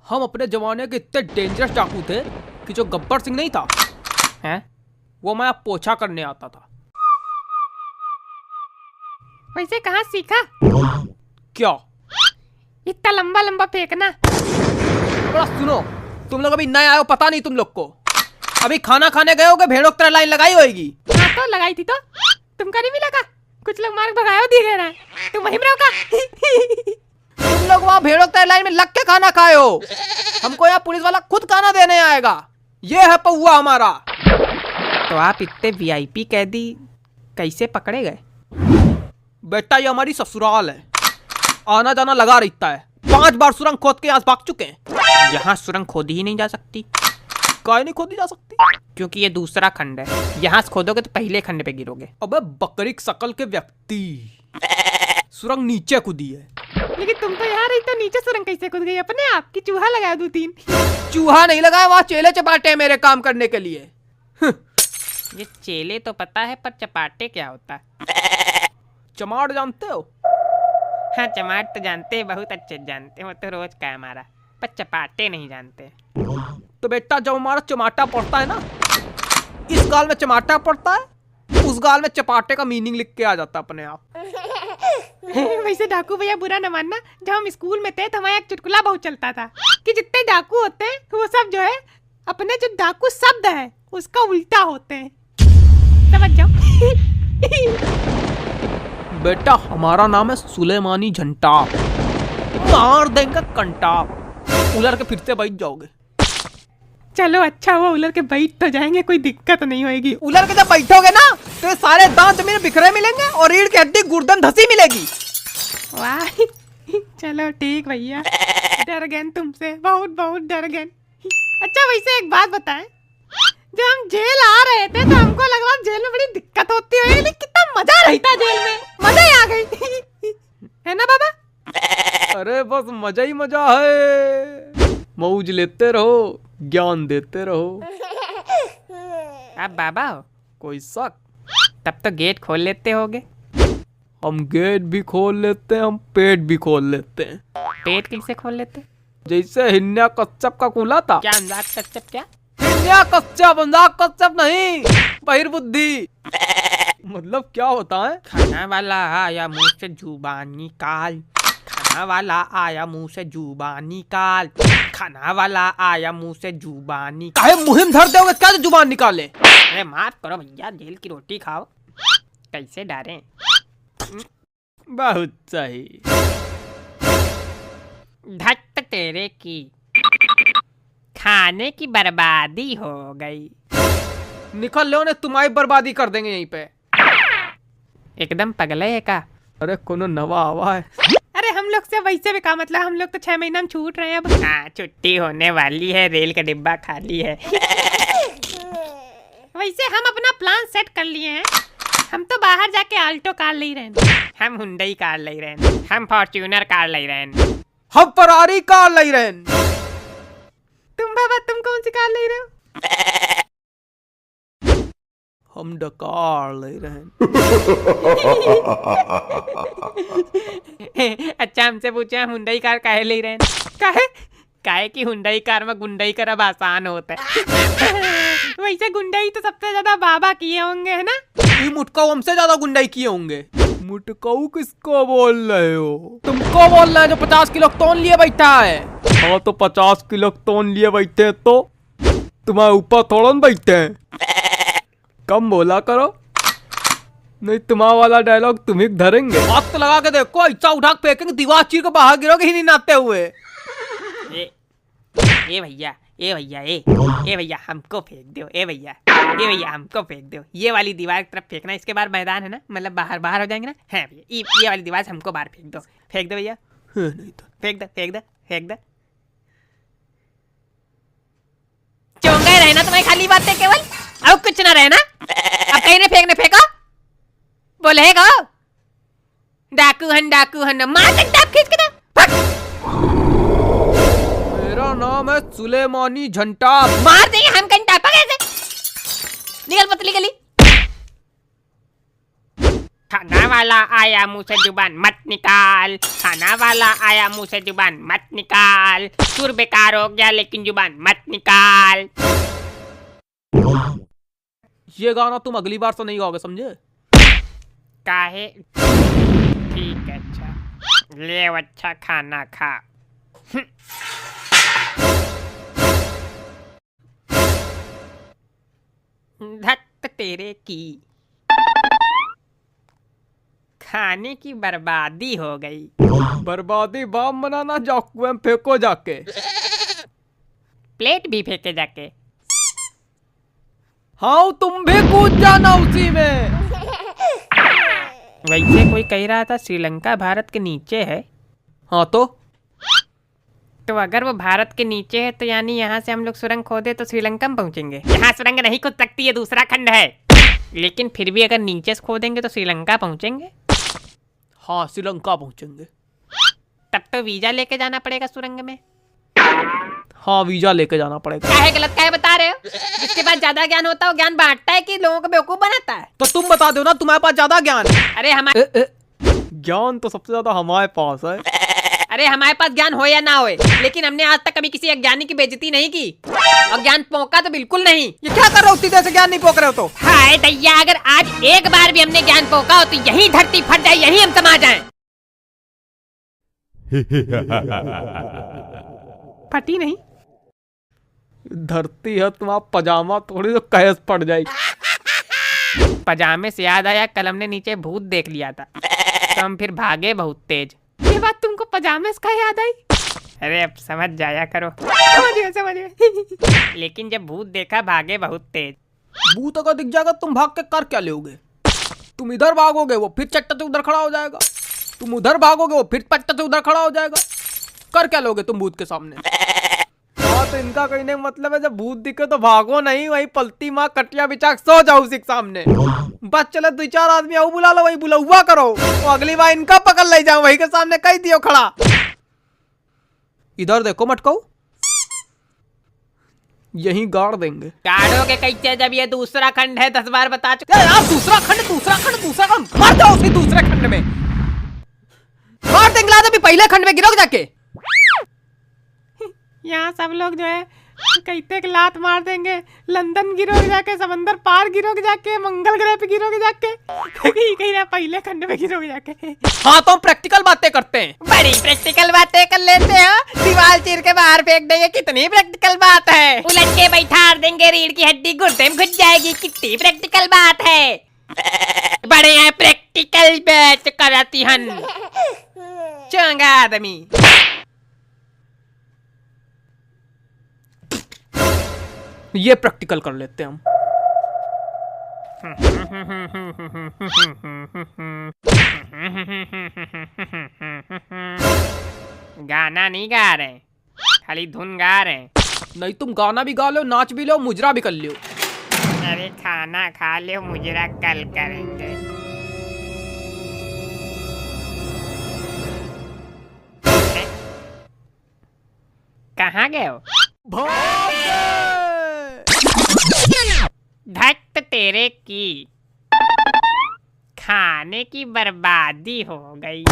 हम अपने जमाने के इतने डेंजरस डाकू थे कि जो गब्बर सिंह नहीं था हैं, वो मैं पोछा करने आता था। वैसे कहाँ सीखा? क्या? इतना लंबा लंबा फेंकना। बड़ा सुनो, तुम लोग अभी नए आए हो, पता नहीं तुम लोग को। अभी खाना खाने गए होगे, भेड़ों की तरह लाइन लगाई होगी। हाँ तो लगाई थी तो तुमको नहीं मिला का? कुछ लोग मार्ग भगायो दिए रहा है, तुम वहीं रहो का? तुम लोग वहाँ भेड़ों की तरह लाइन में लग के खाना खाए हो। हमको यहाँ पुलिस वाला खुद खाना देने आएगा। ये है पौआ हमारा। तो आप इतने वीआईपी कैदी कैसे पकड़े गए? बेटा ये हमारी ससुराल है, आना जाना लगा रहता है। 5 बार सुरंग खोद के यहाँ भाग चुके हैं। यहाँ सुरंग खोदी ही नहीं जा सकती। काहे नहीं खोदी जा सकती? क्योंकि ये दूसरा खंड है, यहाँ से खोदोगे तो पहले खंड पे गिरोगे। अबे बकरी की शकल के व्यक्ति, सुरंग नीचे कूदी है। लेकिन तुम तो यहाँ रही तो नीचे सुरंग कैसे कूद गई अपने आप की? चूहा लगा 2-3। चूहा नहीं लगाया, वहाँ चेले चपाटे हैं मेरे काम करने के लिए। ये चेले तो पता है, पर चपाटे क्या होता है? चमाट जानते हो? हाँ चमाट तो जानते हैं, बहुत अच्छे जानते हैं, वो तो रोज का है हमारा। पर चपाटे नहीं जानते। तो बेटा जब हमारा चमाटा पड़ता है ना, इस गाल में चमाटा पड़ता है, उस गाल में चपाटे का मीनिंग लिख के आ जाता अपने आप। वैसे डाकू भैया बुरा न मानना, जब हम स्कूल में थे तो हमारा एक चुटकुला बहुत चलता था कि जितने डाकू होते हैं वो सब जो है अपने जो डाकू शब्द है उसका उल्टा होते हैं। समझ जाओ। बेटा हमारा नाम है सुलेमानी झंटाप, मार देंगे कंटाप, उलर के फिर से बैठ जाओगे। चलो अच्छा वो उलर के बैठ तो जाएंगे, कोई दिक्कत नहीं होगी। उलर के जब बैठोगे ना तो ये सारे दांत जमीन बिखरे मिलेंगे और रीढ़ की हड्डी गुर्दन धसी मिलेगी। वाह चलो ठीक भैया, डर गए तुमसे, बहुत बहुत डर गए। अच्छा वैसे एक बात बताएं, जब हम जेल आ रहे थे तो हमको लग रहा जेल में बड़ी दिक्कत होती है, लेकिन कितना मजा रहता जेल में, मजा ही आ गई। है ना बाबा? अरे बस मजा ही मजा है, मौज लेते रहो, ज्ञान देते रहो। आप बाबा हो? कोई शक? तब तो गेट खोल लेते होगे। हम गेट भी खोल लेते हैं, हम पेट भी खोल लेते हैं। पेट कैसे खोल लेते? जैसे हिन्या कच्छप का खुला था। क्या अंदाज कच्चप? क्या हिन्या कच्छप, अंदाज कच्छप नहीं, बहिर्बुद्धि। मतलब क्या होता है? खाना वाला आया मुंह से जुबान निकाल, खाना वाला आया मुंह से जुबान निकाल, खाना वाला आया मुंह से जुबान निकाल। काहे मुहिम धर दोगे क्या जो जुबान निकाले? अरे माफ करो भैया, जेल की रोटी खाओ, कैसे डरे? बहुत सही। धत तेरे की, खाने की बर्बादी हो गई। निकल लो, ने तुम्हारी बर्बादी कर देंगे यहीं पे। एकदम पगले है का? अरे कोनो नवा आवा है। अरे हम लोग से वैसे भी का मतलब, हम लोग तो 6 महीना में छूट रहे हैं अब। हाँ छुट्टी होने वाली है, रेल का डिब्बा खाली है। वैसे हम अपना प्लान सेट कर लिए हैं, हम तो बाहर जाके आल्टो कार ले रहे हैं, हम हुंडई कार ले रहे हैं, हम फॉर्च्यूनर कार ले रहे हैं, हम फरारी कार ले रहे हैं। तुम बाबा तुम कौन सी कार ले रहे हो? हम डकार ले रहे हैं। अच्छा हमसे पूछे हम हुंडई कार काहे ले रहे हैं? काहे? काहे कि हुंडई कार में गुंडई करब आसान होता है। वैसे गुंडई तो सबसे ज्यादा बाबा किए होंगे, है ना? ये मुटकाऊ हमसे ज्यादा गुंडाई किए होंगे। मुटकाऊ किसको बोल रहे हो? तुमको बोल रहे हैं जो 50 किलो तोन लिए बैठा है। हाँ तो 50 किलो तोन लिए बैठे तो तुम्हारे ऊपर थोड़ा न बैठे हैं। कम बोला करो, नहीं तुम्हारा वाला डायलॉग तुम ही धरेंगे। हाथ तो लगा के देखो, ऐसा उठा के फेंकेंगे, दीवार चीर के बाहर गिरोगे ही नहीं नाते हुए। ए भैया, ए भैया, ए भैया हमको फेंक दो, ए भैया, ए भैया हमको फेंक दो। ये वाली दीवार की तरफ फेंकना, इसके बाद मैदान है ना, मतलब बाहर हो जाएंगे ना। है भैया, ये वाली दीवार से हमको बाहर फेंक दो, फेंक दो भैया। नहीं तो फेंक दो, फेंक दो, फेंक दो। चोंगा रहना तुम्हारी खाली बात है केवल, अब कुछ ना रहना। अब कहीं ने फेंकने फेंको, बोलेगा डाकू हन मार कंटाप खींच के दो। मेरा नाम है सुलेमानी झंटा। मार देंगे हम कंटापा कैसे? निकल पतली गली। खाना वाला आया मुंह से जुबान मत निकाल, खाना वाला आया मुंह से जुबान मत निकाल, सुर बेकार हो गया लेकिन जुबान मत निकाल। ये गाना तुम अगली बार से नहीं गाओगे, समझे? काहे? ठीक है, अच्छा ले अच्छा खाना खा। धत तेरे की, खाने की बर्बादी हो गई। बर्बादी बाम बनाना, जाओ कुएं में फेंको जाके। प्लेट भी फेंके जाके। हाँ तुम भी कूद जाना उसी में। वैसे कोई कह रहा था श्रीलंका भारत के नीचे है। हाँ तो अगर वो भारत के नीचे है तो यानी यहाँ से हम लोग सुरंग खोदे तो श्रीलंका में पहुँचेंगे। यहाँ सुरंग नहीं खोद सकती है, दूसरा खंड है। लेकिन फिर भी अगर नीचे से खोदेंगे तो श्रीलंका पहुँचेंगे। हाँ श्रीलंका पहुंचेंगे। तब तो वीजा लेके जाना पड़ेगा सुरंग में। हाँ वीजा लेके जाना पड़ेगा। काहे गलत काहे बता रहे हो? जिसके पास ज्यादा ज्ञान होता है वो ज्ञान बांटता है कि लोगों को बेवकूफ बनाता है? तो तुम बता दो ना, तुम्हारे पास ज्यादा ज्ञान है। अरे हमारे ज्ञान तो सबसे ज्यादा हमारे पास है। अरे हमारे पास ज्ञान हो या ना होए, लेकिन हमने आज तक कभी किसी अज्ञानी की बेइज्जती नहीं की और ज्ञान पोंका तो बिल्कुल नहीं। ये क्या कर रहे हो? सीधे से ज्ञान नहीं पोक रहे हो तो? हाय दैया, अगर आज एक बार भी हमने ज्ञान पोका हो तो यही धरती फट जाए, यही हम समा जाएं। फटी नहीं। धरती है तुम्हारा पजामा, थोड़ी तो कैस पड़ जाएगी। पजामे से याद आया, कल हमने नीचे भूत देख लिया था तो हम फिर भागे बहुत तेज। ये बात तुमको पजामे से का याद आई? अरे अब समझ जाया करो। समझिए। लेकिन जब भूत देखा भागे बहुत तेज। भूत अगर दिख जाएगा तुम भाग के कर क्या लोगे? तुम इधर भागोगे वो फिर चट्टा से उधर खड़ा हो जाएगा, तुम उधर भागोगे वो फिर पट्टा से उधर खड़ा हो जाएगा। कर क्या लोगे तुम भूत के सामने? हाँ तो इनका कहने का मतलब है जब भूत दिखे तो भागो नहीं, वही पलती माँ कटिया बिछा सो जाओ उसी के सामने। बस चले 2-4 आदमी आओ बुला लो, वही बुलावा करो, तो अगली बार इनका पकड़ ले जाओ, वही के सामने कह दियो खड़ा। इधर देखो मटकाऊ, यही गाड़ देंगे। गाड़ोगे कैसे जब ये दूसरा खंड है? 10 बार बता चुके। यार दूसरा खंड, दूसरा खंड, दूसरा खंड, मार जाओ उसी दूसरे खंड में, मार देंगे। अभी पहले खंड में गिरोगे जाके। यहाँ सब लोग जो है कहते कि लात मार देंगे, लंदन गिरोगे जाके, समंदर पार गिरोगे जाके, मंगल ग्रह पे गिरोगे जाके, कहीं ना पहले खंड में गिरोगे जाके। हाँ तो हम प्रैक्टिकल बातें करते हैं। बड़ी प्रैक्टिकल बातें कर लेते हो। दीवार चीर के बाहर फेंक देंगे, कितनी प्रैक्टिकल बात है। उलट के बैठार देंगे, रीढ़ की हड्डी गुर्दे में घुस जाएगी, कितनी प्रैक्टिकल बात है। बड़े हैं प्रैक्टिकल बैच कराती हन चंगा आदमी। ये प्रैक्टिकल कर लेते हैं हम। गाना नहीं गा रहे, खाली धुन गा रहे। नहीं तुम गाना भी गा लो, नाच भी लो, मुजरा भी कर लो। अरे खाना खा लो, मुजरा कल करेंगे। कहाँ गए हो? धत तेरे की, खाने की बर्बादी हो गई।